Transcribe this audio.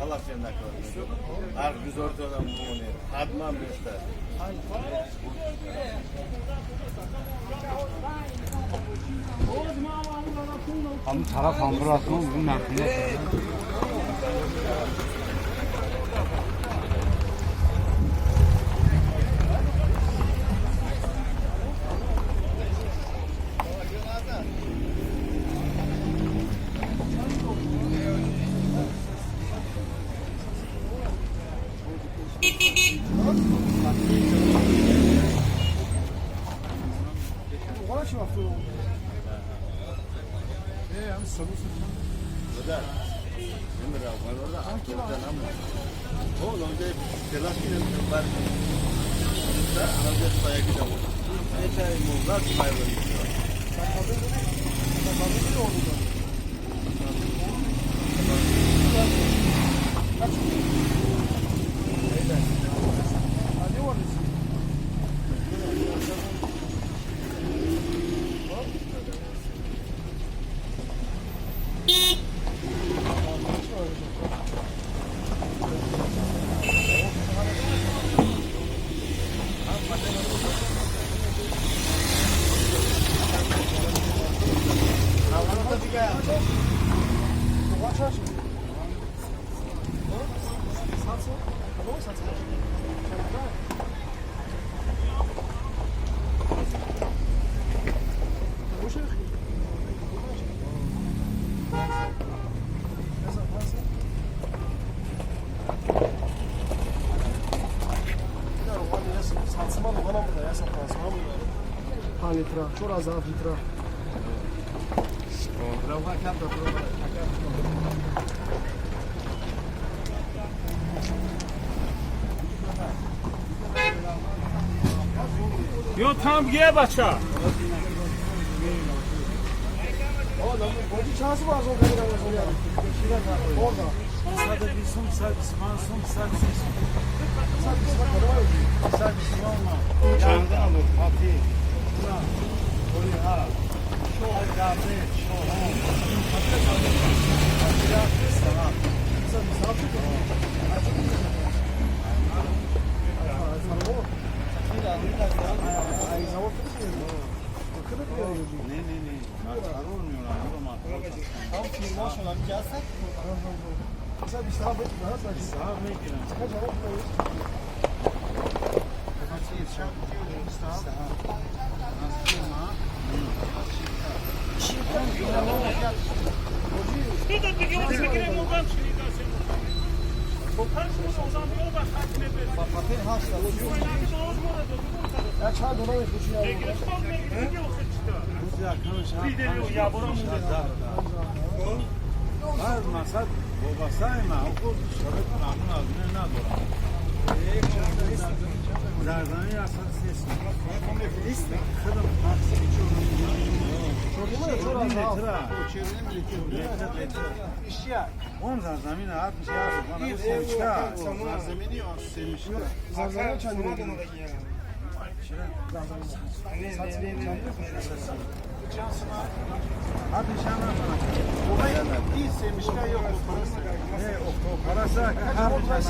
Allah senden korusun. Her güz ortadan bunu adman göster. Ama taraf amburasını bunun hakkında. Oğlum de telaş edin var. Da alacağız paya gidelim. Ne çay mı var pay var. Litra, çok az litra. Yo tam ye bacha. Oğlum, bu şansı var o kadar orada. Sadece bir son servis, son servis. Servis olma. Yandan alır pati. Oraya. Şu kahve, şu. On zarzamine 60 yazdı bana bu sevinçka. Zarzamini yok, sevinçka. Zarzamini kendine Hadi şana bana. Oraya da değil, sevinçka yok. Ne o parası? Her bir tane